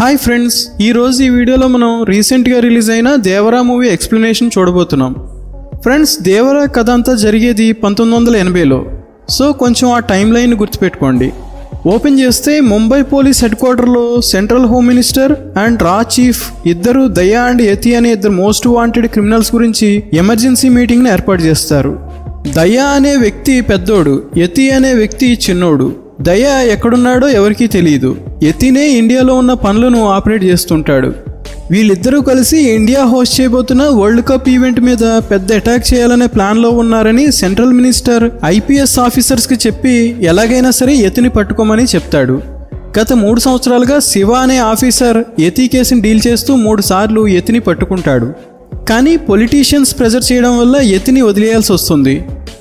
Hi friends, ఈరోజు ఈ వీడియోలో మనం రీసెంట్గా రిలీజ్ అయిన దేవరా మూవీ ఎక్స్ప్లెనేషన్ చూడబోతున్నాం. ఫ్రెండ్స్, దేవరా కథ అంతా జరిగేది 1980లో. సో కొంచెం ఆ టైం లైన్ గుర్తుపెట్టుకోండి. ఓపెన్ చేస్తే ముంబై పోలీస్ హెడ్ క్వార్టర్లో సెంట్రల్ హోమ్ మినిస్టర్ అండ్ రా చీఫ్ ఇద్దరు దయా అండ్ యతి అనే ఇద్దరు మోస్ట్ వాంటెడ్ క్రిమినల్స్ గురించి ఎమర్జెన్సీ మీటింగ్ని ఏర్పాటు చేస్తారు. దయా అనే వ్యక్తి పెద్దోడు, యతి అనే వ్యక్తి చిన్నోడు. దయా ఎక్కడున్నాడో ఎవరికీ తెలియదు. యతినే ఇండియాలో ఉన్న పనులను ఆపరేట్ చేస్తుంటాడు. వీళ్ళిద్దరూ కలిసి ఇండియా హోస్ట్ చేయబోతున్న వరల్డ్ కప్ ఈవెంట్ మీద పెద్ద అటాక్ చేయాలనే ప్లాన్లో ఉన్నారని సెంట్రల్ మినిస్టర్ ఐపీఎస్ ఆఫీసర్స్కి చెప్పి ఎలాగైనా సరే యతిని పట్టుకోమని చెప్తాడు. గత 3 సంవత్సరాలుగా శివ అనే ఆఫీసర్ యతి కేసుని డీల్ చేస్తూ 3 సార్లు యతిని పట్టుకుంటాడు. కానీ పొలిటీషియన్స్ ప్రెజర్ చేయడం వల్ల యతిని వదిలేయాల్సి వస్తుంది.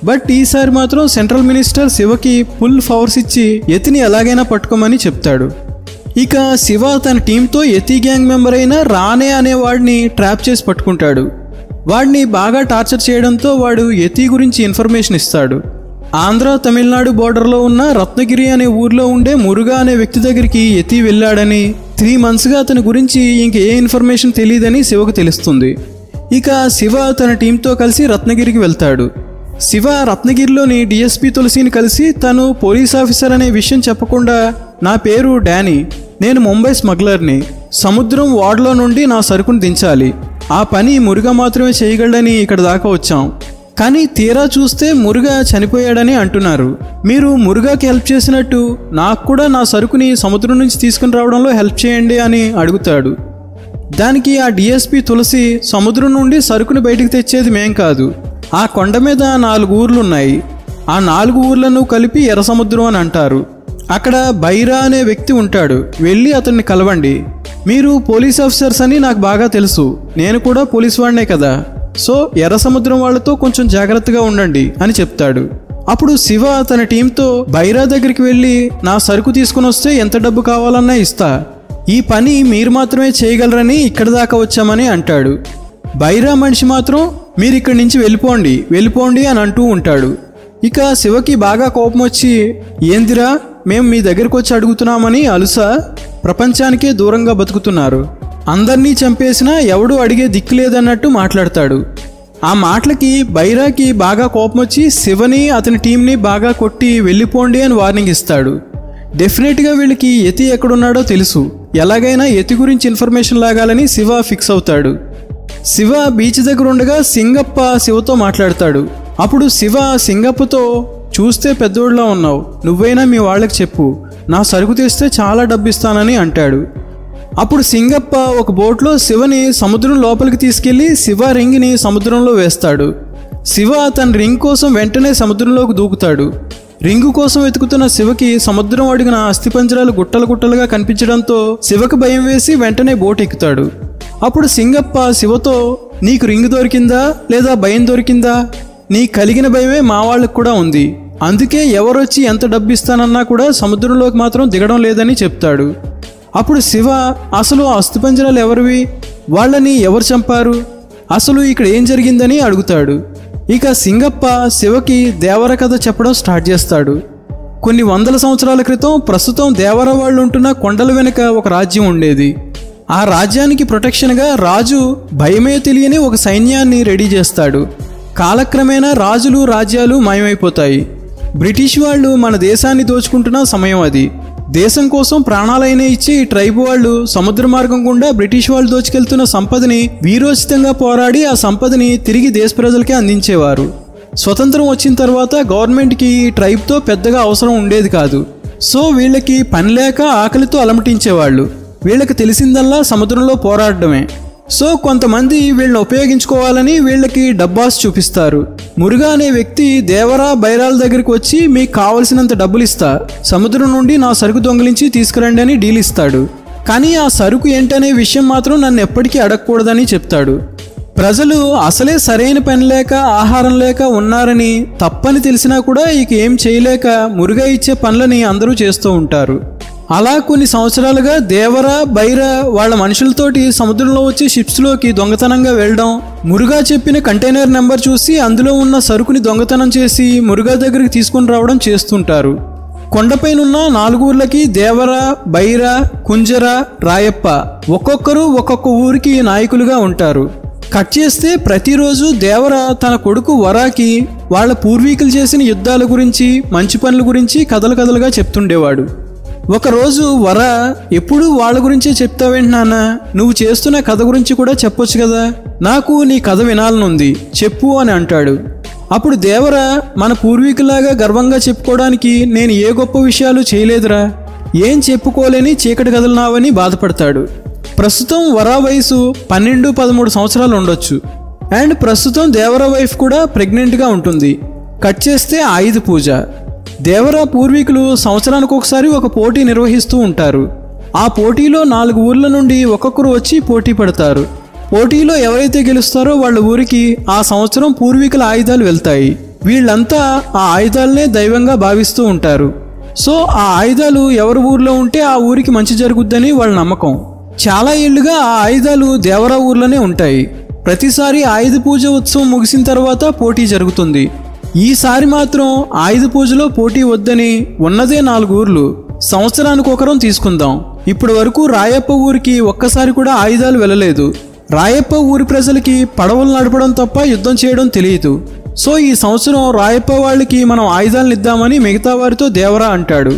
బట్ ఈసారి మాత్రం సెంట్రల్ మినిస్టర్ శివకి ఫుల్ పవర్స్ ఇచ్చి యతిని ఎలాగైనా పట్టుకోమని చెప్తాడు. ఇక శివ తన టీంతో యతి గ్యాంగ్ మెంబర్ అయిన రానే అనే వాడిని ట్రాప్ చేసి పట్టుకుంటాడు. వాడిని బాగా టార్చర్ చేయడంతో వాడు యతి గురించి ఇన్ఫర్మేషన్ ఇస్తాడు. ఆంధ్ర తమిళనాడు బోర్డర్లో ఉన్న రత్నగిరి అనే ఊర్లో ఉండే మురుగా అనే వ్యక్తి దగ్గరికి యతి వెళ్ళాడని, 3 మంత్స్గా అతని గురించి ఇంక ఏ ఇన్ఫర్మేషన్ తెలియదని శివకు తెలుస్తుంది. ఇక శివ తన టీంతో కలిసి రత్నగిరికి వెళ్తాడు. శివ రత్నగిరిలోని డిఎస్పీ తులసిని కలిసి తను పోలీస్ ఆఫీసర్ అనే విషయం చెప్పకుండా, నా పేరు డానీ, నేను ముంబై స్మగ్లర్ని, సముద్రం ఓడలో నుండి నా సరుకును దించాలి, ఆ పని మురుగా మాత్రమే చేయగలడని ఇక్కడ దాకా వచ్చాం. కానీ తీరా చూస్తే మురుగా చనిపోయాడని అంటున్నారు. మీరు మురుగాకి హెల్ప్ చేసినట్టు నాకు కూడా నా సరుకుని సముద్రం నుంచి తీసుకుని రావడంలో హెల్ప్ చేయండి అని అడుగుతాడు. దానికి ఆ డిఎస్పీ తులసి, సముద్రం నుండి సరుకుని బయటికి తెచ్చేది మేం కాదు, ఆ కొండ మీద 4 ఊర్లున్నాయి, ఆ 4 ఊర్లను కలిపి ఎర్ర సముద్రం అని అంటారు. అక్కడ బైరా అనే వ్యక్తి ఉంటాడు, వెళ్ళి అతన్ని కలవండి. మీరు పోలీస్ ఆఫీసర్స్ అని నాకు బాగా తెలుసు, నేను కూడా పోలీస్ వాడినే కదా, సో ఎర్ర సముద్రం వాళ్ళతో కొంచెం జాగ్రత్తగా ఉండండి అని చెప్తాడు. అప్పుడు శివ తన టీంతో బైరా దగ్గరికి వెళ్ళి, నా సరుకు తీసుకుని వస్తే ఎంత డబ్బు కావాలన్నా ఇస్తా, ఈ పని మీరు మాత్రమే చేయగలరని ఇక్కడ దాకా వచ్చామని అంటాడు. బైరా మనిషి మాత్రం మీరు ఇక్కడి నుంచి వెళ్ళిపోండి అని అంటూ ఉంటాడు. ఇక శివకి బాగా కోపం వచ్చి, ఏందిరా మేము మీ దగ్గరకు వచ్చి అడుగుతున్నామని అలుసా, ప్రపంచానికే దూరంగా బతుకుతున్నారు, అందరినీ చంపేసినా ఎవడూ అడిగే దిక్కు లేదన్నట్టు మాట్లాడతాడు. ఆ మాటలకి బైరాకి బాగా కోపం వచ్చి శివని అతని టీంని బాగా కొట్టి వెళ్ళిపోండి అని వార్నింగ్ ఇస్తాడు. డెఫినెట్గా వీళ్ళకి యతి ఎక్కడున్నాడో తెలుసు, ఎలాగైనా యతి గురించి ఇన్ఫర్మేషన్ లాగాలని శివ ఫిక్స్ అవుతాడు. శివ బీచ్ దగ్గర ఉండగా సింగప్ప శివతో మాట్లాడతాడు. అప్పుడు శివ సింగప్పతో, చూస్తే పెద్దోళ్ళలా ఉన్నావు, నువ్వైనా మీ వాళ్ళకి చెప్పు, నా సరుకు తెస్తే చాలా డబ్బు ఇస్తానని అంటాడు. అప్పుడు సింగప్ప ఒక బోట్లో శివని సముద్రం లోపలికి తీసుకెళ్లి శివ రింగ్ని సముద్రంలో వేస్తాడు. శివ తన రింగ్ కోసం వెంటనే సముద్రంలోకి దూకుతాడు. రింగు కోసం వెతుకుతున్న శివకి సముద్రం అడిగిన అస్థిపంజరాలు గుట్టలుగా కనిపించడంతో శివకి భయం వేసి వెంటనే బోట్ ఎక్కుతాడు. అప్పుడు సింగప్ప శివతో, నీకు రింగు దొరికిందా లేదా భయం దొరికిందా, నీ కలిగిన భయమే మా వాళ్ళకు కూడా ఉంది, అందుకే ఎవరొచ్చి ఎంత డబ్బు ఇస్తానన్నా కూడా సముద్రంలోకి మాత్రం దిగడం లేదని చెప్తాడు. అప్పుడు శివ, అసలు ఆ అస్థిపంజరాలు ఎవరివి, వాళ్ళని ఎవరు చంపారు, అసలు ఇక్కడ ఏం జరిగిందని అడుగుతాడు. ఇక సింగప్ప శివకి దేవర కథ చెప్పడం స్టార్ట్ చేస్తాడు. కొన్ని 100 సంవత్సరాల క్రితం ప్రస్తుతం దేవర వాళ్ళు ఉంటున్న కొండల వెనుక ఒక రాజ్యం ఉండేది. ఆ రాజ్యానికి ప్రొటెక్షన్గా రాజు భయమే తెలియని ఒక సైన్యాన్ని రెడీ చేస్తాడు. కాలక్రమేణా రాజులు రాజ్యాలు మాయమైపోతాయి. బ్రిటిష్ వాళ్ళు మన దేశాన్ని దోచుకుంటున్న సమయం అది. దేశం కోసం ప్రాణాలైనా ఇచ్చి ట్రైబ్ వాళ్ళు సముద్ర మార్గం గుండా బ్రిటిష్ వాళ్ళు దోచుకెళ్తున్న సంపదని వీరోచితంగా పోరాడి ఆ సంపదని తిరిగి దేశ ప్రజలకే అందించేవారు. స్వతంత్రం వచ్చిన తర్వాత గవర్నమెంట్కి ఈ ట్రైబ్తో పెద్దగా అవసరం ఉండేది కాదు. సో వీళ్ళకి పని లేక ఆకలితో అలమటించేవాళ్ళు. వీళ్ళకి తెలిసిందల్లా సముద్రంలో పోరాడడమే. సో కొంతమంది వీళ్ళని ఉపయోగించుకోవాలని వీళ్ళకి డబ్బాస్ చూపిస్తారు. మురుగా అనే వ్యక్తి దేవరా బైరాల దగ్గరికి వచ్చి, మీకు కావలసినంత డబ్బులు ఇస్తా, సముద్రం నుండి నా సరుకు దొంగిలించి తీసుకురండి అని డీల్ ఇస్తాడు. కానీ ఆ సరుకు ఏంటనే విషయం మాత్రం నన్ను ఎప్పటికీ అడగకూడదని చెప్తాడు. ప్రజలు అసలే సరైన పని లేక ఆహారం లేక ఉన్నారని తప్పని తెలిసినా కూడా ఇక ఏం చేయలేక మురుగా ఇచ్చే పనులని అందరూ చేస్తూ ఉంటారు. అలా కొన్ని సంవత్సరాలుగా దేవర బైరా వాళ్ళ మనుషులతోటి సముద్రంలో వచ్చి షిప్స్లోకి దొంగతనంగా వెళ్ళడం, మురుగా చెప్పిన కంటైనర్ నెంబర్ చూసి అందులో ఉన్న సరుకుని దొంగతనం చేసి మురుగా దగ్గరికి తీసుకుని రావడం చేస్తుంటారు. కొండపైనున్న 4 ఊర్లకి దేవర, బైర, కుంజర, రాయప్ప ఒక్కొక్కరు ఒక్కొక్క ఊరికి నాయకులుగా ఉంటారు. కట్ చేస్తే ప్రతిరోజు దేవర తన కొడుకు వరాకి వాళ్ళ పూర్వీకులు చేసిన యుద్ధాల గురించి, మంచి పనుల గురించి కథలుగా చెప్తుండేవాడు. ఒకరోజు వర, ఎప్పుడూ వాళ్ళ గురించే చెప్తావేంటి నాన్న, నువ్వు చేస్తున్న కథ గురించి కూడా చెప్పొచ్చు కదా, నాకు నీ కథ వినాలనుంది, చెప్పు అని అంటాడు. అప్పుడు దేవర, మన పూర్వీకులాగా గర్వంగా చెప్పుకోవడానికి నేను ఏ గొప్ప విషయాలు చేయలేదురా, ఏం చెప్పుకోలేని చీకటి కథలు నావని బాధపడతాడు. ప్రస్తుతం వర వయసు 12-13 సంవత్సరాలు ఉండొచ్చు. అండ్ ప్రస్తుతం దేవర వైఫ్ కూడా ప్రెగ్నెంట్గా ఉంటుంది. కట్ చేస్తే ఆయుధ పూజ. దేవర పూర్వీకులు సంవత్సరానికి ఒకసారి ఒక పోటీ నిర్వహిస్తూ ఉంటారు. ఆ పోటీలో 4 ఊర్ల నుండి ఒక్కొక్కరు వచ్చి పోటీ పడతారు. పోటీలో ఎవరైతే గెలుస్తారో వాళ్ళ ఊరికి ఆ సంవత్సరం పూర్వీకుల ఆయుధాలు వెళ్తాయి. వీళ్ళంతా ఆ ఆయుధాలనే దైవంగా భావిస్తూ ఉంటారు. సో ఆ ఆయుధాలు ఎవరి ఊర్లో ఉంటే ఆ ఊరికి మంచి జరుగుద్దని వాళ్ళ నమ్మకం. చాలా ఏళ్లుగా ఆ ఆయుధాలు దేవర ఊర్లోనే ఉంటాయి. ప్రతిసారి ఆయుధ పూజ ఉత్సవం ముగిసిన తర్వాత పోటీ జరుగుతుంది. ఈసారి మాత్రం ఆయుధ పూజలో పోటీ వద్దని ఉన్నదే 4 ఊర్లు, సంవత్సరానికి ఒకరం తీసుకుందాం. ఇప్పటి వరకు రాయప్ప ఊరికి ఒక్కసారి కూడా ఆయుధాలు వెళ్ళలేదు. రాయప్ప ఊరి ప్రజలకి పడవలు నడపడం తప్ప యుద్ధం చేయడం తెలియదు. సో ఈ సంవత్సరం రాయప్ప వాళ్ళకి మనం ఆయుధాలను ఇద్దామని మిగతా వారితో దేవరా అంటాడు.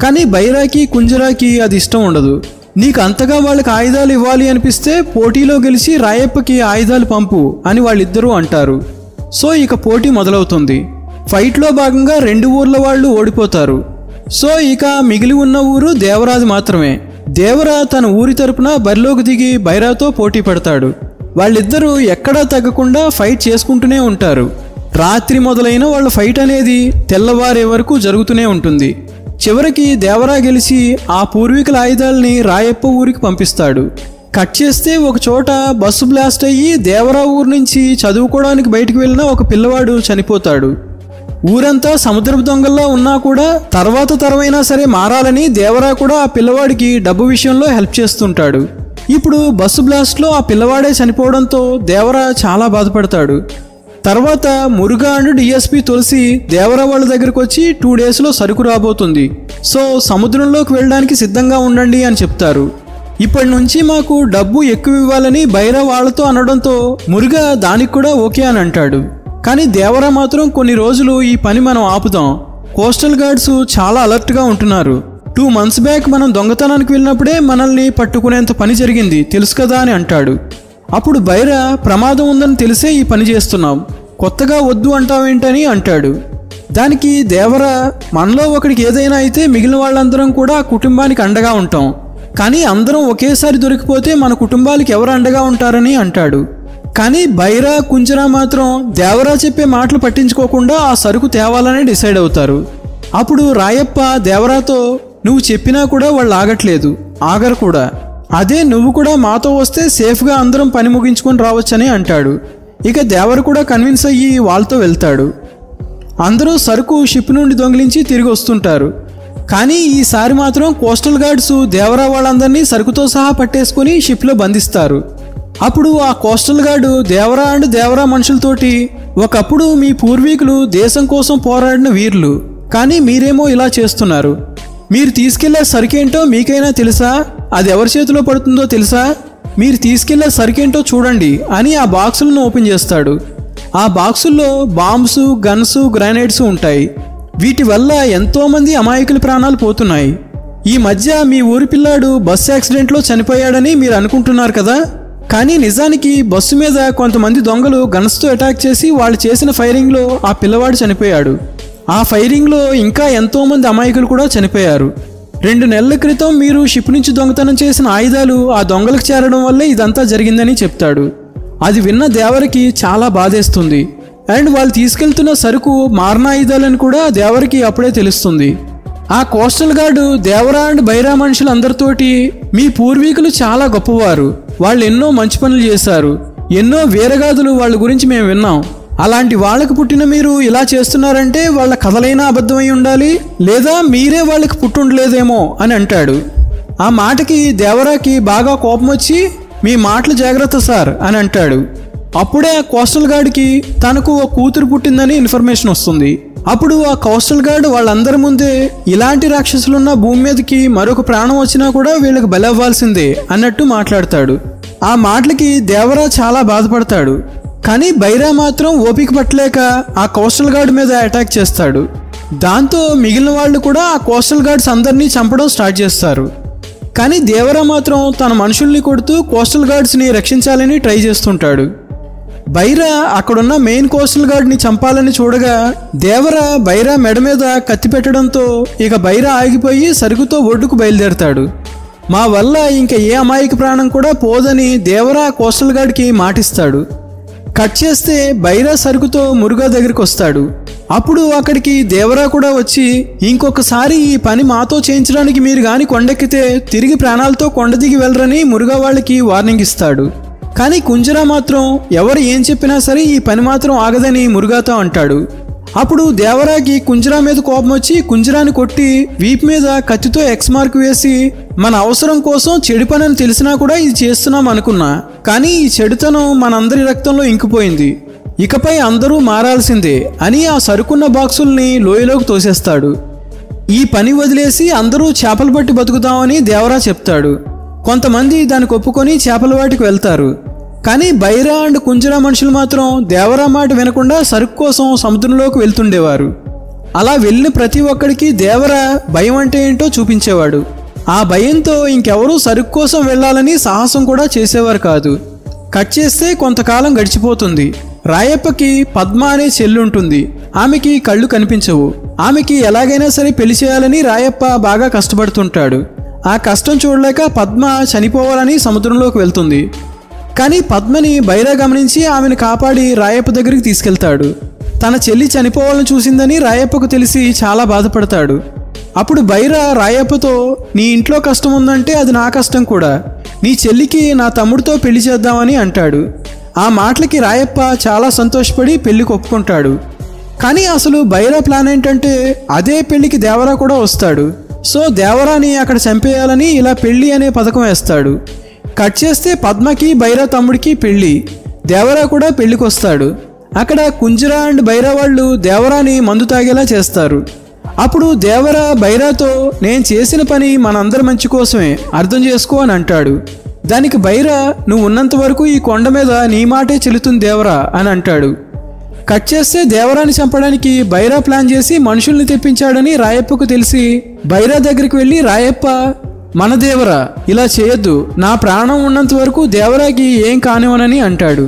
కానీ బైరాకి, కుంజరాకి అది ఇష్టం ఉండదు. నీకు అంతగా వాళ్ళకి ఆయుధాలు ఇవ్వాలి అనిపిస్తే పోటీలో గెలిచి రాయప్పకి ఆయుధాలు పంపు అని వాళ్ళిద్దరూ అంటారు. సో ఇక పోటీ మొదలవుతుంది. ఫైట్లో భాగంగా 2 ఊర్ల వాళ్ళు ఓడిపోతారు. సో ఇక మిగిలి ఉన్న ఊరు దేవరాది మాత్రమే. దేవర తన ఊరి తరపున బరిలోకి దిగి బైరాతో పోటీ పడతాడు. వాళ్ళిద్దరూ ఎక్కడా తగ్గకుండా ఫైట్ చేసుకుంటూనే ఉంటారు. రాత్రి మొదలైన వాళ్ళ ఫైట్ అనేది తెల్లవారే వరకు జరుగుతూనే ఉంటుంది. చివరికి దేవరా గెలిచి ఆ పూర్వీకుల ఆయుధాలని రాయప్ప ఊరికి పంపిస్తాడు. కట్ చేస్తే ఒక చోట బస్సు బ్లాస్ట్ అయ్యి దేవరా ఊరు నుంచి చదువుకోవడానికి బయటకు వెళ్ళిన ఒక పిల్లవాడు చనిపోతాడు. ఊరంతా సముద్రపు దొంగల్లా ఉన్నా కూడా తరమైనా సరే మారాలని దేవరా కూడా ఆ పిల్లవాడికి డబ్బు విషయంలో హెల్ప్ చేస్తుంటాడు. ఇప్పుడు బస్సు బ్లాస్ట్లో ఆ పిల్లవాడే చనిపోవడంతో దేవరా చాలా బాధపడతాడు. తర్వాత మురుగా అండ్ డిఎస్పీ తులసి దేవరా వాళ్ళ దగ్గరకు వచ్చి 2 డేస్లో సరుకు రాబోతుంది, సో సముద్రంలోకి వెళ్ళడానికి సిద్ధంగా ఉండండి అని చెప్తారు. ఇప్పటి నుంచి మాకు డబ్బు ఎక్కువ ఇవ్వాలని బైరా వాళ్ళతో అనడంతో మురుగా దానికి కూడా ఓకే అని అంటాడు. కానీ దేవరా మాత్రం కొన్ని రోజులు ఈ పని మనం ఆపుదాం, కోస్టల్ గార్డ్స్ చాలా అలర్ట్గా ఉంటున్నారు, 2 months బ్యాక్ మనం దొంగతనానికి వెళ్ళినప్పుడే మనల్ని పట్టుకునేంత పని జరిగింది తెలుసు కదా అని అంటాడు. అప్పుడు బైరా, ప్రమాదం ఉందని తెలిసే ఈ పని చేస్తున్నాం, కొత్తగా వద్దు అంటావేంటని అంటాడు. దానికి దేవరా, మనలో ఒకడికి ఏదైనా అయితే మిగిలిన వాళ్ళందరం కూడా కుటుంబానికి అండగా ఉంటాం, కానీ అందరం ఒకేసారి దొరికిపోతే మన కుటుంబాలకి ఎవరు అండగా ఉంటారని అంటాడు. కానీ బైరా, కుంజరా మాత్రం దేవరా చెప్పే మాటలు పట్టించుకోకుండా ఆ సరుకు తేవాలని డిసైడ్ అవుతారు. అప్పుడు రాయప్ప దేవరాతో, నువ్వు చెప్పినా కూడా వాళ్ళు ఆగట్లేదు, ఆగరు కూడా, అదే నువ్వు కూడా మాతో వస్తే సేఫ్గా అందరం పని ముగించుకొని రావచ్చని అంటాడు. ఇక దేవర కూడా కన్విన్స్ అయ్యి వాళ్ళతో వెళ్తాడు. అందరూ సరుకు షిప్ నుండి దొంగిలించి తిరిగి వస్తుంటారు. కానీ ఈసారి మాత్రం కోస్టల్ గార్డ్స్ దేవరా వాళ్ళందరినీ సరుకుతో సహా పట్టేసుకుని షిప్లో బంధిస్తారు. అప్పుడు ఆ coastal guard Devara and Devara మనుషులతోటి, ఒకప్పుడు మీ పూర్వీకులు దేశం కోసం పోరాడిన వీరులు, కానీ మీరేమో ఇలా చేస్తున్నారు, మీరు తీసుకెళ్లే సరుకేంటో మీకైనా తెలుసా, అది ఎవరి చేతిలో పడుతుందో తెలుసా, మీరు తీసుకెళ్లే సరుకేంటో చూడండి అని ఆ బాక్సులను ఓపెన్ చేస్తాడు. ఆ బాక్సుల్లో బాంబ్స్, గన్స్, గ్రానైడ్స్ ఉంటాయి. వీటి వల్ల ఎంతోమంది అమాయకుల ప్రాణాలు పోతున్నాయి. ఈ మధ్య మీ ఊరి పిల్లాడు బస్సు యాక్సిడెంట్లో చనిపోయాడని మీరు అనుకుంటున్నారు కదా, కానీ నిజానికి బస్సు మీద కొంతమంది దొంగలు గన్స్తో అటాక్ చేసి వాళ్ళు చేసిన ఫైరింగ్లో ఆ పిల్లవాడు చనిపోయాడు. ఆ ఫైరింగ్లో ఇంకా ఎంతోమంది అమాయకులు కూడా చనిపోయారు. 2 నెలల క్రితం మీరు షిప్ నుంచి దొంగతనం చేసిన ఆయుధాలు ఆ దొంగలకు చేరడం వల్లే ఇదంతా జరిగిందని చెప్తాడు. అది విన్న దేవరికి చాలా బాధేస్తుంది. అండ్ వాళ్ళు తీసుకెళ్తున్న సరుకు మారణ ఆయుధాలని కూడా దేవరికి అప్పుడే తెలుస్తుంది. ఆ coastal guard Devara and Bhaira మనుషులందరితోటి, మీ పూర్వీకులు చాలా గొప్పవారు, వాళ్ళు ఎన్నో మంచి పనులు చేశారు, ఎన్నో వీరగాథలు వాళ్ళ గురించి మేము విన్నాం, అలాంటి వాళ్ళకు పుట్టిన మీరు ఇలా చేస్తున్నారంటే వాళ్ళ కథలైనా అబద్ధమై ఉండాలి, లేదా మీరే వాళ్ళకి పుట్టుండలేదేమో అని అంటాడు. ఆ మాటకి దేవరాకి బాగా కోపం వచ్చి, మీ మాటలు జాగ్రత్త సార్ అని అంటాడు. అప్పుడే ఆ కోస్టల్ గార్డ్కి తనకు ఓ కూతురు పుట్టిందని ఇన్ఫర్మేషన్ వస్తుంది. అప్పుడు ఆ కోస్టల్ గార్డ్ వాళ్ళందరి ముందే ఇలాంటి రాక్షసులున్న భూమి మీదకి మరొక ప్రాణం వచ్చినా కూడా వీళ్ళకి బలవ్వాల్సిందే అన్నట్టు మాట్లాడతాడు. ఆ మాటలకి దేవరా చాలా బాధపడతాడు. కానీ బైరా మాత్రం ఓపిక పట్టలేక ఆ కోస్టల్ గార్డ్ మీద అటాక్ చేస్తాడు. దాంతో మిగిలిన వాళ్ళు కూడా ఆ కోస్టల్ గార్డ్స్ అందరినీ చంపడం స్టార్ట్ చేస్తారు. కానీ దేవరా మాత్రం తన మనుషుల్ని కొడుతూ కోస్టల్ గార్డ్స్ని రక్షించాలని ట్రై చేస్తుంటాడు. బైరా అక్కడున్న మెయిన్ కోస్టల్ గార్డ్ని చంపాలని చూడగా దేవరా బైరా మెడ మీద కత్తి పెట్టడంతో ఇక బైరా ఆగిపోయి సరుకుతో ఒడ్డుకు బయలుదేరతాడు. మా వల్ల ఇంకా ఏ అమాయక ప్రాణం కూడా పోదని దేవరా కోస్టల్ గార్డ్కి మాటిస్తాడు. కట్ చేస్తే బైరా సరుకుతో మురుగా దగ్గరికి వస్తాడు. అప్పుడు అక్కడికి దేవరా కూడా వచ్చి ఇంకొకసారి ఈ పని మాతో చేయించడానికి మీరు గాని కొండెక్కితే తిరిగి ప్రాణాలతో కొండ దిగి వెళ్ళరని మురుగా వాళ్ళకి వార్నింగ్ ఇస్తాడు. కానీ కుంజరా మాత్రం ఎవరు ఏం చెప్పినా సరే ఈ పని మాత్రం ఆగదని మురుగాతో అంటాడు. అప్పుడు దేవరాకి కుంజరా మీద కోపం వచ్చి కుంజరాని కొట్టి వీపు మీద కత్తితో ఎక్స్ మార్క్ వేసి మన అవసరం కోసం చెడు పని అని తెలిసినా కూడా ఇది చేస్తున్నాం అనుకున్నా, కానీ ఈ చెడుతనం మనందరి రక్తంలో ఇంకిపోయింది, ఇకపై అందరూ మారాల్సిందే అని ఆ సరుకున్న బాక్సుల్ని లోయలోకి తోసేస్తాడు. ఈ పని వదిలేసి అందరూ చేపలు పట్టి బతుకుతామని దేవరా చెప్తాడు. కొంతమంది దానికి ఒప్పుకొని చేపల వాటికి వెళ్తారు. కానీ బైరా అండ్ కుంజరా మనుషులు మాత్రం దేవరా మాట వినకుండా సరుకు కోసం సముద్రంలోకి వెళ్తుండేవారు. అలా వెళ్ళిన ప్రతి ఒక్కడికి దేవరా భయం అంటే ఏంటో చూపించేవాడు. ఆ భయంతో ఇంకెవరూ సరుకు కోసం వెళ్ళాలని సాహసం కూడా చేసేవారు కాదు. కట్ చేస్తే కొంతకాలం గడిచిపోతుంది. రాయప్పకి పద్మ అనే చెల్లి ఉంటుంది. ఆమెకి కళ్ళు కనిపించవు. ఆమెకి ఎలాగైనా సరే పెళ్లి చేయాలని రాయప్ప బాగా కష్టపడుతుంటాడు. ఆ కష్టం చూడలేక పద్మ చనిపోవాలని సముద్రంలోకి వెళ్తుంది. కానీ పద్మని బైరా గమనించి ఆమెను కాపాడి రాయప్ప దగ్గరికి తీసుకెళ్తాడు. తన చెల్లి చనిపోవాలని చూసిందని రాయప్పకు తెలిసి చాలా బాధపడతాడు. అప్పుడు బైరా రాయప్పతో నీ ఇంట్లో కష్టం ఉందంటే అది నా కష్టం కూడా, నీ చెల్లికి నా తమ్ముడితో పెళ్లి చేద్దామని అంటాడు. ఆ మాటలకి రాయప్ప చాలా సంతోషపడి పెళ్లికి ఒప్పుకుంటాడు. కానీ అసలు బైరా ప్లాన్ ఏంటంటే అదే పెళ్లికి దేవరా కూడా వస్తాడు. సో దేవరాని అక్కడ చంపేయాలని ఇలా పెళ్లి అనే పథకం వేస్తాడు. కట్ చేస్తే పద్మకి బైరా తమ్ముడికి పెళ్లి. దేవరా కూడా పెళ్లికి వస్తాడు. అక్కడ కుంజరా అండ్ బైరా వాళ్ళు దేవరాని మందు తాగేలా చేస్తారు. అప్పుడు దేవరా బైరాతో నేను చేసిన పని మనందరి మంచి కోసమే, అర్థం చేసుకో అని అంటాడు. దానికి బైరా నువ్వు ఉన్నంత వరకు ఈ కొండ మీద నీ మాటే చెల్లుతుంది దేవరా అని అంటాడు. కట్ చేస్తే దేవరాని చంపడానికి బైరా ప్లాన్ చేసి మనుషుల్ని తెప్పించాడని రాయప్పకు తెలిసి బైరా దగ్గరికి వెళ్ళి రాయప్ప మన దేవరా ఇలా చేయొద్దు, నా ప్రాణం ఉన్నంత వరకు దేవరాకి ఏం కానివనని అంటాడు.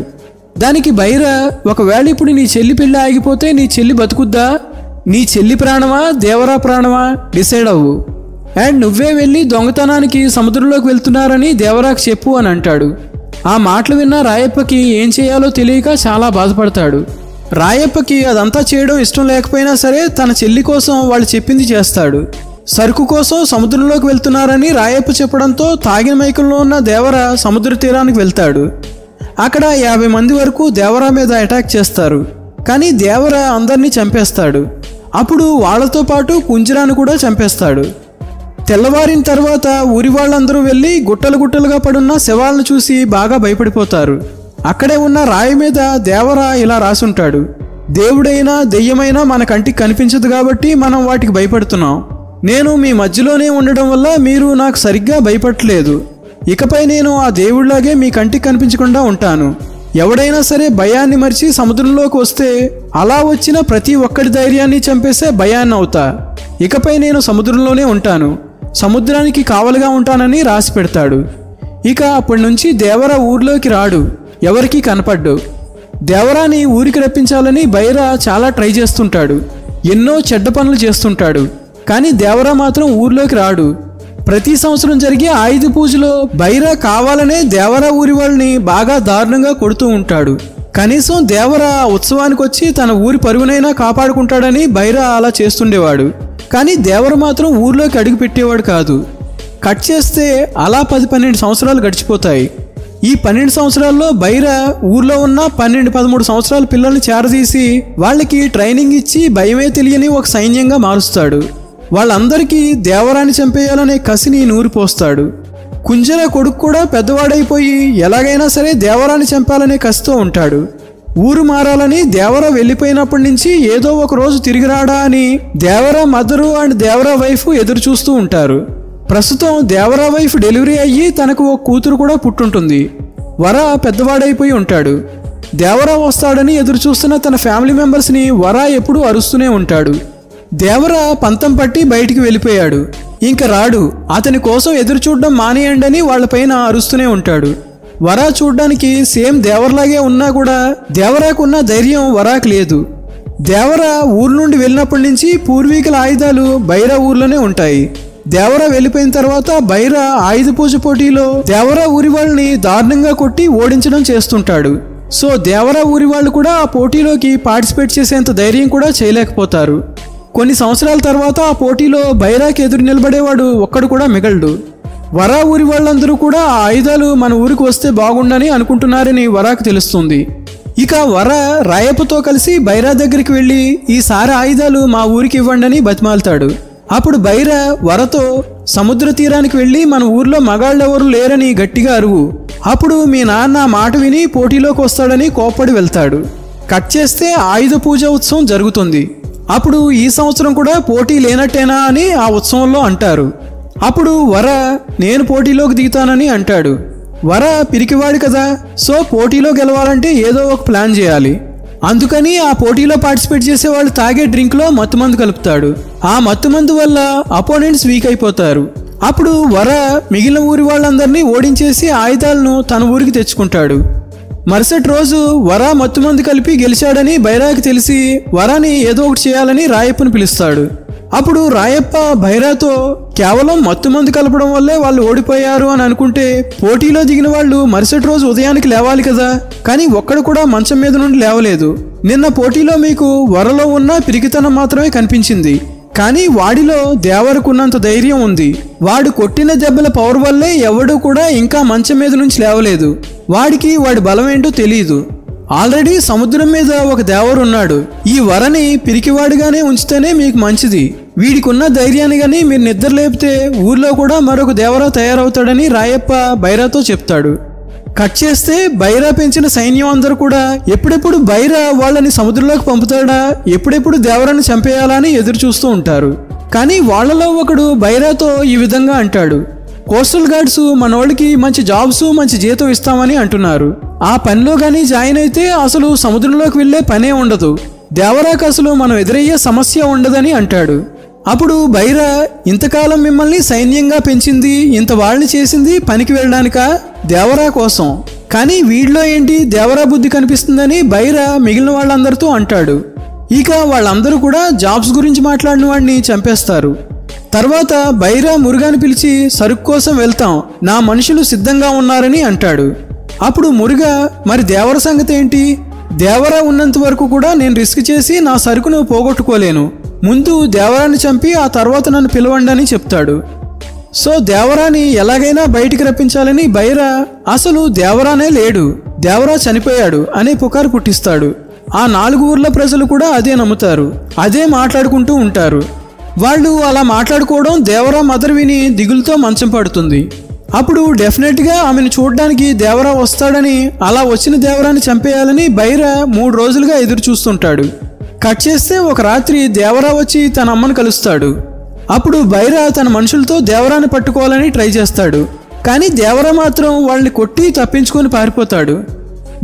దానికి బైరా ఒకవేళ ఇప్పుడు నీ చెల్లి పెళ్ళి ఆగిపోతే నీ చెల్లి బతుకుద్దా, నీ చెల్లి ప్రాణమా దేవరా ప్రాణమా డిసైడ్ అవ్వు, అండ్ నువ్వే వెళ్ళి దొంగతనానికి సముద్రంలోకి వెళ్తున్నారని దేవరాకు చెప్పు అని అంటాడు. ఆ మాటలు విన్న రాయప్పకి ఏం చేయాలో తెలియక చాలా బాధపడతాడు. రాయప్పకి అదంతా చేయడం ఇష్టం లేకపోయినా సరే తన చెల్లి కోసం వాళ్ళు చెప్పింది చేస్తాడు. సరుకు కోసం సముద్రంలోకి వెళ్తున్నారని రాయప్ప చెప్పడంతో తాగిన మైకంలో ఉన్న దేవరా సముద్ర తీరానికి వెళ్తాడు. అక్కడ 50 మంది వరకు దేవరా మీద అటాక్ చేస్తారు. కానీ దేవరా అందరినీ చంపేస్తాడు. అప్పుడు వాళ్లతో పాటు కుంజరాను కూడా చంపేస్తాడు. తెల్లవారిన తర్వాత ఊరి వాళ్ళందరూ వెళ్ళి గుట్టలు గుట్టలుగా పడున్న శవాలను చూసి బాగా భయపడిపోతారు. అక్కడే ఉన్న రాయి మీద దేవరా ఇలా రాసుంటాడు, దేవుడైనా దెయ్యమైనా మన కంటికి కనిపించదు కాబట్టి మనం వాటికి భయపడుతున్నాం. నేను మీ మధ్యలోనే ఉండడం వల్ల మీరు నాకు సరిగ్గా భయపడలేదు. ఇకపై నేను ఆ దేవుడిలాగే మీ కంటికి కనిపించకుండా ఉంటాను. ఎవడైనా సరే భయాన్ని మరిచి సముద్రంలోకి వస్తే అలా వచ్చిన ప్రతి ఒక్కడి ధైర్యాన్ని చంపేసే భయాన్ని అవుతా. ఇకపై నేను సముద్రంలోనే ఉంటాను, సముద్రానికి కావలిగా ఉంటానని రాసి పెడతాడు. ఇక అప్పటి నుంచి దేవరా ఊర్లోకి రాడు, ఎవరికీ కనపడ్డు. దేవరాని ఊరికి రప్పించాలని బైరా చాలా ట్రై చేస్తుంటాడు. ఎన్నో చెడ్డ పనులు చేస్తుంటాడు. కానీ దేవరా మాత్రం ఊర్లోకి రాడు. ప్రతి సంవత్సరం జరిగే ఆయుధ పూజలో బైరా కావాలనే దేవరా ఊరి వాళ్ళని బాగా దారుణంగా కొడుతూ ఉంటాడు. కనీసం దేవరా ఉత్సవానికి వచ్చి తన ఊరి పరుగునైనా కాపాడుకుంటాడని బైరా అలా చేస్తుండేవాడు. కానీ దేవర మాత్రం ఊర్లోకి అడుగు పెట్టేవాడు కాదు. కట్ చేస్తే అలా 10-12 సంవత్సరాలు గడిచిపోతాయి. ఈ 12 సంవత్సరాల్లో బైరా ఊర్లో ఉన్న 12-13 సంవత్సరాల పిల్లల్ని చేరదీసి వాళ్ళకి ట్రైనింగ్ ఇచ్చి భయమే తెలియని ఒక సైన్యంగా మారుస్తాడు. వాళ్ళందరికీ దేవరాని చంపేయాలనే కసిని నూరిపోస్తాడు. కుంజర కొడుకు కూడా పెద్దవాడైపోయి ఎలాగైనా సరే దేవరాని చంపాలనే కసితో ఉంటాడు. ఊరు మారాలని దేవర వెళ్ళిపోయినప్పటి నుంచి ఏదో ఒక రోజు తిరిగి రాడా అని దేవర మదరు అండ్ దేవర వైఫ్ ఎదురు చూస్తూ ఉంటారు. ప్రస్తుతం దేవర వైఫ్ డెలివరీ అయ్యి తనకు ఒక కూతురు కూడా పుట్టుంటుంది. వర పెద్దవాడైపోయి ఉంటాడు. దేవర వస్తాడని ఎదురు చూస్తున్న తన ఫ్యామిలీ మెంబర్స్ని వర ఎప్పుడూ అరుస్తూనే ఉంటాడు. దేవర పంతం పట్టి బయటికి వెళ్ళిపోయాడు. ఇంక రాడు, అతని కోసం ఎదురు చూడడం మానేయండి అని వాళ్ళపైన అరుస్తూనే ఉంటాడు. వర చూడ్డానికి సేమ్ దేవరలాగే ఉన్నా కూడా దేవరాకున్న ధైర్యం వరాకు లేదు. దేవర ఊరు నుండి వెళ్ళినప్పటి నుంచి పూర్వీకుల ఆయుధాలు బైరా ఊర్లోనే ఉంటాయి. దేవర వెళ్ళిపోయిన తర్వాత బైరా ఆయుధ పూజ పోటీలో దేవర ఊరి వాళ్ళని దారుణంగా కొట్టి ఓడించడం చేస్తుంటాడు. సో దేవర ఊరి వాళ్ళు కూడా ఆ పోటీలోకి పార్టిసిపేట్ చేసేంత ధైర్యం కూడా చేయలేకపోతారు. కొన్ని సంవత్సరాల తర్వాత ఆ పోటీలో బైరాకి ఎదురు నిలబడేవాడు ఒక్కడు కూడా మిగలడు. వరా ఊరి వాళ్ళందరూ కూడా ఆ ఆయుధాలు మన ఊరికి వస్తే బాగుండని అనుకుంటున్నారని వరాకు తెలుస్తుంది. ఇక వర రాయప్పతో కలిసి బైరా దగ్గరికి వెళ్ళి ఈసారి ఆయుధాలు మా ఊరికి ఇవ్వండి అని బతిమాలుతాడు. అప్పుడు బైరా వరతో సముద్ర తీరానికి వెళ్ళి మన ఊర్లో మగాళ్ళెవరు లేరని గట్టిగా అరువు, అప్పుడు మీ నాన్న మాట విని పోటీలోకి వస్తాడని కోప్పడి వెళ్తాడు. కట్ చేస్తే ఆయుధ పూజ ఉత్సవం జరుగుతుంది. అప్పుడు ఈ సంవత్సరం కూడా పోటీ లేనట్టేనా అని ఆ ఉత్సవంలో అంటారు. అప్పుడు వర నేను పోటీలోకి దిగుతానని అంటాడు. వర పిరికివాడు కదా, సో పోటీలో గెలవాలంటే ఏదో ఒక ప్లాన్ చేయాలి. అందుకని ఆ పోటీలో పార్టిసిపేట్ చేసే వాళ్ళు తాగే డ్రింక్లో మత్తుమందు కలుపుతాడు. ఆ మత్తుమందు వల్ల అపోనెంట్స్ వీక్ అయిపోతారు. అప్పుడు వర మిగిలిన ఊరి వాళ్ళందరినీ ఓడించేసి ఆయుధాలను తన ఊరికి తెచ్చుకుంటాడు. మరుసటి రోజు వర మత్తుమందు కలిపి గెలిచాడని బైరాకి తెలిసి వరాని ఏదో ఒకటి చేయాలని రాయప్పను పిలుస్తాడు. అప్పుడు రాయప్ప బైరాతో కేవలం మత్తుమందు కలపడం వల్లే వాళ్ళు ఓడిపోయారు అని అనుకుంటే పోటీలో దిగిన వాళ్ళు మరుసటి రోజు ఉదయానికి లేవాలి కదా, కానీ ఒక్కడు కూడా మంచం మీద నుండి లేవలేదు. నిన్న పోటీలో మీకు వరలో ఉన్న పిరికితనం మాత్రమే కనిపించింది, కానీ వాడిలో దేవరకున్నంత ధైర్యం ఉంది. వాడు కొట్టిన దెబ్బల పవర్ వల్లే ఎవడూ కూడా ఇంకా మంచం మీద నుంచి లేవలేదు. వాడికి వాడి బలం ఏంటో తెలియదు. ఆల్రెడీ సముద్రం మీద ఒక దేవరు ఉన్నాడు. ఈ వరని పిరికివాడిగానే ఉంచితేనే మీకు మంచిది. వీడికున్న ధైర్యాన్ని గానీ మీరు నిద్ర లేపితే ఊర్లో కూడా మరొక దేవర తయారవుతాడని రాయప్ప బైరాతో చెప్తాడు. కట్ చేస్తే బైరా పెంచిన సైన్యం అందరూ కూడా ఎప్పుడెప్పుడు బైరా వాళ్ళని సముద్రంలోకి పంపుతాడా, ఎప్పుడెప్పుడు దేవరాన్ని చంపేయాలా అని ఎదురు చూస్తూ ఉంటారు. కానీ వాళ్లలో ఒకడు బైరాతో ఈ విధంగా అంటాడు, కోస్టల్ గార్డ్స్ మనోళ్ళకి మంచి జాబ్స్ మంచి జీతం ఇస్తామని అంటున్నారు. ఆ పనిలో కానీ జాయిన్ అయితే అసలు సముద్రంలోకి వెళ్ళే పనే ఉండదు. దేవరాకు అసలు మనం ఎదురయ్యే సమస్య ఉండదని అంటాడు. అప్పుడు బైరా ఇంతకాలం మిమ్మల్ని సైన్యంగా పెంచింది, ఇంత వాళ్ళని చేసింది పనికి వెళ్ళడానికా, దేవరా కోసం. కానీ వీడిలో ఏంటి దేవరా బుద్ధి కనిపిస్తుందని బైరా మిగిలిన వాళ్ళందరితో అంటాడు. ఇక వాళ్ళందరూ కూడా జాబ్స్ గురించి మాట్లాడిన వాడిని చంపేస్తారు. తర్వాత బైరా మురుగాని పిలిచి సరుకు కోసం వెళ్తాం, నా మనుషులు సిద్ధంగా ఉన్నారని అంటాడు. అప్పుడు మురుగా మరి దేవర సంగతి ఏంటి, దేవర ఉన్నంత వరకు కూడా నేను రిస్క్ చేసి నా సరుకును పోగొట్టుకోలేను, ముందు దేవరాన్ని చంపి ఆ తర్వాత నన్ను పిలవండి అని చెప్తాడు. సో దేవరాని ఎలాగైనా బయటికి రప్పించాలని బైరా అసలు దేవరానే లేడు, దేవరా చనిపోయాడు అనే పుకారు పుట్టిస్తాడు. ఆ 4 ఊర్ల ప్రజలు కూడా అదే నమ్ముతారు, అదే మాట్లాడుకుంటూ ఉంటారు. వాళ్ళు అలా మాట్లాడుకోవడం దేవరా మదర్ విని దిగులుతో మంచం పడుతుంది. అప్పుడు డెఫినెట్గా ఆమెను చూడడానికి దేవరా వస్తాడని, అలా వచ్చిన దేవరాన్ని చంపేయాలని బైరా 3 రోజులుగా ఎదురు చూస్తుంటాడు. కట్ చేస్తే ఒక రాత్రి దేవరా వచ్చి తన అమ్మను కలుస్తాడు. అప్పుడు బైరా తన మనుషులతో దేవరాన్ని పట్టుకోవాలని ట్రై చేస్తాడు. కానీ దేవరా మాత్రం వాళ్ళని కొట్టి తప్పించుకొని పారిపోతాడు.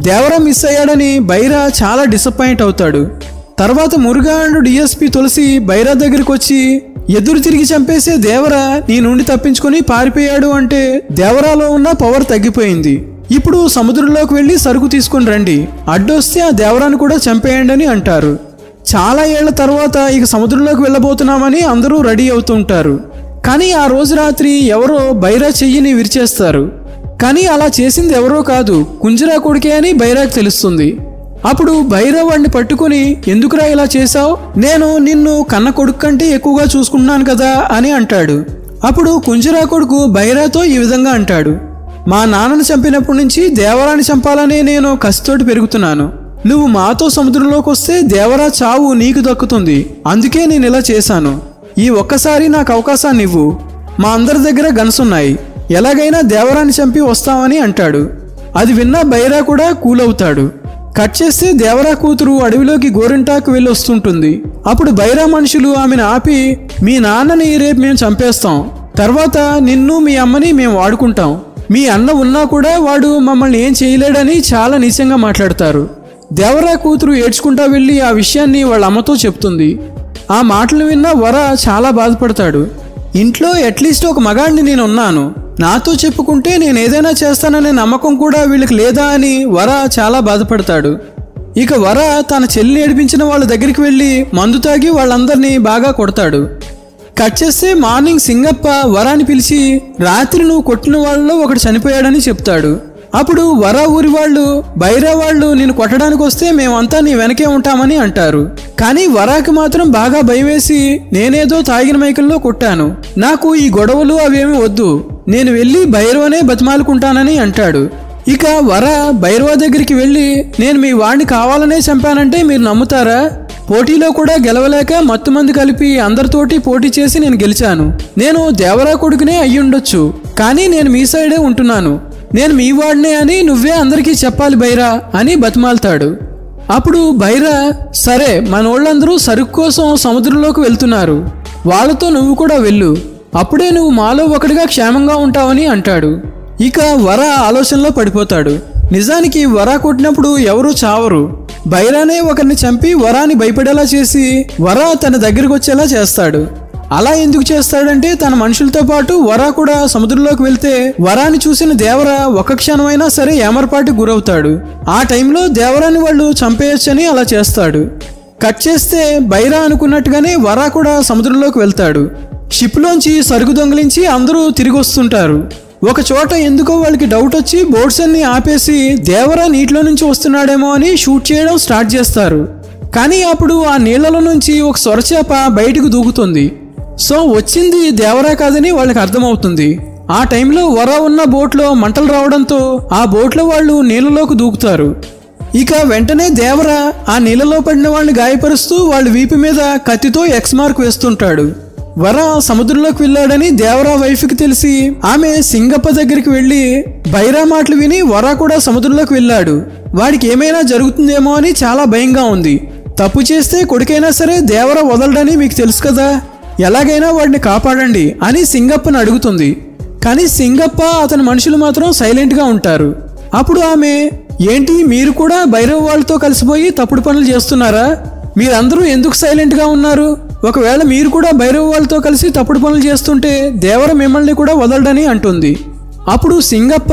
దేవరా మిస్ అయ్యాడని బైరా చాలా డిసప్పాయింట్ అవుతాడు. తర్వాత మురుగా అండ్ డిఎస్పి తులసి బైరా దగ్గరికి వచ్చి ఎదురు తిరిగి చంపేసే దేవరా నీ నుండి తప్పించుకొని పారిపోయాడు అంటే దేవరాలో ఉన్న పవర్ తగ్గిపోయింది, ఇప్పుడు సముద్రంలోకి వెళ్ళి సరుకు తీసుకుని రండి, అడ్డొస్తే ఆ దేవరాన్ని కూడా చంపేయండి అని అంటారు. చాలా ఏళ్ల తర్వాత ఇక సముద్రంలోకి వెళ్ళబోతున్నామని అందరూ రెడీ అవుతుంటారు. కానీ ఆ రోజు రాత్రి ఎవరో బైరా చెయ్యిని విరిచేస్తారు. కానీ అలా చేసింది ఎవరో కాదు, కుంజరా కొడుకే అని బైరాకు తెలుస్తుంది. అప్పుడు బైరా వాడిని పట్టుకుని ఎందుకురా ఇలా చేశావు, నేను నిన్ను కన్న కొడుకు కంటే ఎక్కువగా చూసుకుంటున్నాను కదా అని అంటాడు. అప్పుడు కుంజరా కొడుకు బైరాతో ఈ విధంగా అంటాడు, మా నాన్నను చంపినప్పటి నుంచి దేవరాన్ని చంపాలనే నేను కసితోటి పెరుగుతున్నాను. నువ్వు మాతో సముద్రంలోకి వస్తే దేవరా చావు నీకు దక్కుతుంది, అందుకే నేను ఇలా చేశాను. ఈ ఒక్కసారి నాకు అవకాశాన్ని ఇవ్వు, మా అందరి దగ్గర గన్స్ ఉన్నాయి, ఎలాగైనా దేవరాన్ని చంపి వస్తామని అంటాడు. అది విన్న బైరా కూడా కూల్ అవుతాడు. కట్ చేస్తే దేవరా కూతురు అడవిలోకి గోరింటాకు వెళ్ళి వస్తుంటుంది. అప్పుడు బైరా మనుషులు ఆమెను ఆపి, మీ నాన్నని రేపు మేము చంపేస్తాం, తర్వాత నిన్ను మీ అమ్మని మేము వాడుకుంటాం, మీ అన్న ఉన్నా కూడా వాడు మమ్మల్ని ఏం చేయలేడని చాలా నీచంగా మాట్లాడతారు. దేవరా కూతురు ఏడ్చుకుంటా వెళ్ళి ఆ విషయాన్ని వాళ్ళ అమ్మతో చెప్తుంది. ఆ మాటలు విన్న వర చాలా బాధపడతాడు. ఇంట్లో అట్లీస్ట్ ఒక మగాడిని నేను ఉన్నాను, నాతో చెప్పుకుంటే నేను ఏదైనా చేస్తాననే నమ్మకం కూడా వీళ్ళకి లేదా అని వర చాలా బాధపడతాడు. ఇక వర తన చెల్లిని ఏడిపించిన వాళ్ళ దగ్గరికి వెళ్ళి మందు తాగి వాళ్ళందరినీ బాగా కొడతాడు. కట్ చేస్తే మార్నింగ్ సింగప్ప వరాని పిలిచి, రాత్రి నువ్వు కొట్టిన వాళ్ళలో ఒకడు చనిపోయాడని చెప్తాడు. అప్పుడు వర ఊరి వాళ్ళు, బైరా వాళ్ళు నిన్ను కొట్టడానికి వస్తే మేమంతా నీ వెనకే ఉంటామని అంటారు. కానీ వరాకి మాత్రం బాగా భయమేసి, నేనేదో తాగిన మైకల్లో కొట్టాను, నాకు ఈ గొడవలు అవేమి వద్దు, నేను వెళ్ళి భైరవనే బతిమాలుకుంటానని అంటాడు. ఇక వర భైరవ దగ్గరికి వెళ్ళి, నేను మీ వాడిని కావాలనే చంపానంటే మీరు నమ్ముతారా? పోటీలో కూడా గెలవలేక మత్తుమంది కలిపి అందరితోటి పోటీ చేసి నేను గెలిచాను, నేను దేవరా కొడుకునే అయ్యుండొచ్చు, కానీ నేను మీ సైడే ఉంటున్నాను, నేను మీ వాడినే అని నువ్వే అందరికీ చెప్పాలి బైరా అని బతిమాలుతాడు. అప్పుడు బైరా, సరే మనోళ్ళందరూ సరుకు కోసం సముద్రంలోకి వెళ్తున్నారు, వాళ్ళతో నువ్వు కూడా వెళ్ళు, అప్పుడే నువ్వు మాలో ఒకటిగా క్షేమంగా ఉంటావని అంటాడు. ఇక వర ఆలోచనలో పడిపోతాడు. నిజానికి వర కొట్టినప్పుడు ఎవరూ చావరు, బైరానే ఒకరిని చంపి వరాని భయపడేలా చేసి వర తన దగ్గరికి వచ్చేలా చేస్తాడు. అలా ఎందుకు చేస్తాడంటే తన మనుషులతో పాటు వర కూడా సముద్రంలోకి వెళ్తే వరాని చూసిన దేవర ఒక క్షణమైనా సరే ఏమరపాటుకు గురవుతాడు. ఆ టైంలో దేవరాని వాళ్ళు చంపేయచ్చని అలా చేస్తాడు. కట్ చేస్తే బైరా అనుకున్నట్టుగానే వర కూడా సముద్రంలోకి వెళ్తాడు. షిప్లోంచి సరుకు దొంగిలించి అందరూ తిరిగి వస్తుంటారు. ఒక చోట ఎందుకో వాళ్ళకి డౌట్ వచ్చి బోట్స్ అన్ని ఆపేసి దేవరా నీటిలో నుంచి వస్తున్నాడేమో అని షూట్ చేయడం స్టార్ట్ చేస్తారు. కానీ అప్పుడు ఆ నీళ్లలో నుంచి ఒక సొరచేప బయటకు దూకుతుంది. సో వచ్చింది దేవరా కాదని వాళ్ళకి అర్థమవుతుంది. ఆ టైంలో వర ఉన్న బోట్లో మంటలు రావడంతో ఆ బోట్లో వాళ్ళు నీళ్ళలోకి దూకుతారు. ఇక వెంటనే దేవర ఆ నీళ్ళలో పడిన వాళ్ళని గాయపరుస్తూ వాళ్ళ వీపు మీద కత్తితో ఎక్స్ మార్క్ వేస్తుంటాడు. వర సముద్రంలోకి వెళ్ళాడని దేవరా వైఫ్కి తెలిసి ఆమె సింగప్ప దగ్గరికి వెళ్ళి బైరా మాటలు విని వర కూడా సముద్రంలోకి వెళ్ళాడు, వాడికి ఏమైనా జరుగుతుందేమో అని చాలా భయంగా ఉంది, తప్పు చేస్తే కొడుకైనా సరే దేవర వదలడని మీకు తెలుసు కదా, ఎలాగైనా వాడిని కాపాడండి అని సింగప్పని అడుగుతుంది. కానీ సింగప్ప అతని మనుషులు మాత్రం సైలెంట్గా ఉంటారు. అప్పుడు ఆమె, ఏంటి మీరు కూడా భైరవ వాళ్ళతో కలిసిపోయి తప్పుడు పనులు చేస్తున్నారా, మీరందరూ ఎందుకు సైలెంట్గా ఉన్నారు, ఒకవేళ మీరు కూడా భైరవ వాళ్ళతో కలిసి తప్పుడు పనులు చేస్తుంటే దేవర మిమ్మల్ని కూడా వదలడని అంటుంది. అప్పుడు సింగప్ప,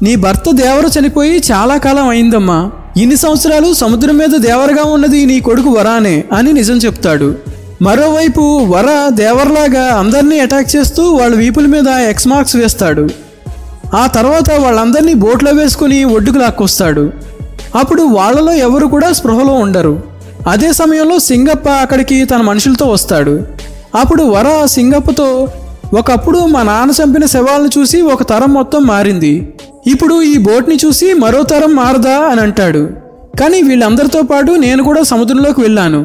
నీ భర్త దేవర చనిపోయి చాలా కాలం అయిందమ్మా, ఇన్ని సంవత్సరాలు సముద్రం మీద దేవరగా ఉన్నది నీ కొడుకు వరానే అని నిజం చెప్తాడు. మరోవైపు వర దేవర్లాగా అందరినీ అటాక్ చేస్తూ వాళ్ళ వీపుల మీద ఎక్స్ మార్క్స్ వేస్తాడు. ఆ తర్వాత వాళ్ళందరినీ బోట్లో వేసుకుని ఒడ్డుకు లాక్కొస్తాడు. అప్పుడు వాళ్ళలో ఎవరు కూడా స్పృహలో ఉండరు. అదే సమయంలో సింగప్ప అక్కడికి తన మనుషులతో వస్తాడు. అప్పుడు వర సింగప్పతో, ఒకప్పుడు మా నాన్న చంపిన శవాలను చూసి ఒక తరం మొత్తం మారింది, ఇప్పుడు ఈ బోట్ని చూసి మరో తరం మారదా అని అంటాడు. కానీ వీళ్ళందరితో పాటు నేను కూడా సముద్రంలోకి వెళ్ళాను,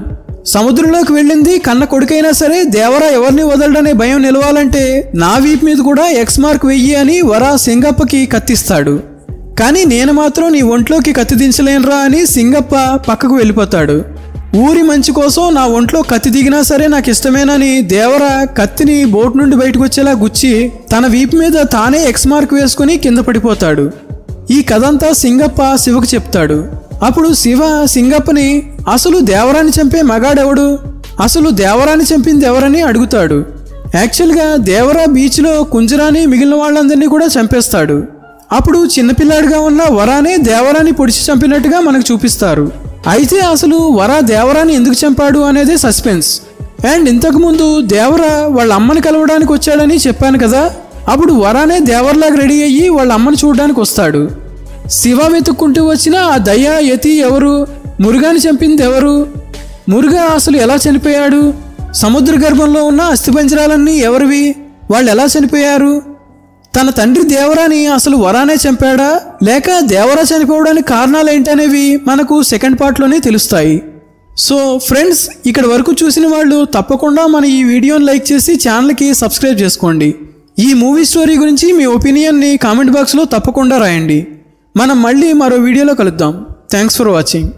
సముద్రంలోకి వెళ్ళింది కన్న కొడుకైనా సరే దేవరా ఎవరిని వదలడనే భయం నిలవాలంటే నా వీపు మీద కూడా ఎక్స్ మార్క్ వెయ్యి అని వర సింగప్పకి కత్తిస్తాడు. కానీ నేను మాత్రం నీ ఒంట్లోకి కత్తి దించలేనురా అని సింగప్ప పక్కకు వెళ్ళిపోతాడు. ఊరి మంచి కోసం నా ఒంట్లో కత్తి దిగినా సరే నాకు ఇష్టమేనని దేవర కత్తిని బోట్ నుండి బయటకు వచ్చేలా గుచ్చి తన వీపు మీద తానే ఎక్స్ మార్క్ వేసుకుని కింద పడిపోతాడు. ఈ కథంతా సింగప్ప శివకు చెప్తాడు. అప్పుడు శివ సింగప్పని, అసలు దేవరాన్ని చంపే మగాడెవడు, అసలు దేవరాన్ని చంపింది ఎవరని అడుగుతాడు. యాక్చువల్గా దేవరా బీచ్లో కుంజరాని మిగిలిన వాళ్ళందరినీ కూడా చంపేస్తాడు. అప్పుడు చిన్నపిల్లాడిగా ఉన్న వరానే దేవరాన్ని పొడిచి చంపినట్టుగా మనకు చూపిస్తారు. అయితే అసలు వర దేవరాన్ని ఎందుకు చంపాడు అనేది సస్పెన్స్. అండ్ ఇంతకుముందు దేవర వాళ్ళ అమ్మని కలవడానికి వచ్చాడని చెప్పాను కదా, అప్పుడు వరానే దేవర్లాగా రెడీ అయ్యి వాళ్ళ అమ్మని చూడడానికి వస్తాడు. శివ వెతుక్కుంటూ వచ్చిన ఆ దయ్య యతి ఎవరు, మురుగాని చంపింది ఎవరు, మురుగా అసలు ఎలా చనిపోయాడు, సముద్ర గర్భంలో ఉన్న అస్థిపంజరాలన్నీ ఎవరివి, వాళ్ళు ఎలా చనిపోయారు, తన తండ్రి దేవరాని అసలు వరానే చంపాడా లేక దేవరా చనిపోవడానికి కారణాలు ఏంటనేవి మనకు సెకండ్ పార్ట్లోనే తెలుస్తాయి. సో ఫ్రెండ్స్, ఇక్కడ వరకు చూసిన వాళ్ళు తప్పకుండా మన ఈ వీడియోని లైక్ చేసి ఛానల్కి సబ్స్క్రైబ్ చేసుకోండి. ఈ మూవీ స్టోరీ గురించి మీ ఒపీనియన్ని కామెంట్ బాక్స్లో తప్పకుండా రాయండి. మనం మళ్ళీ మరో వీడియోలో కలుద్దాం. Thanks for watching.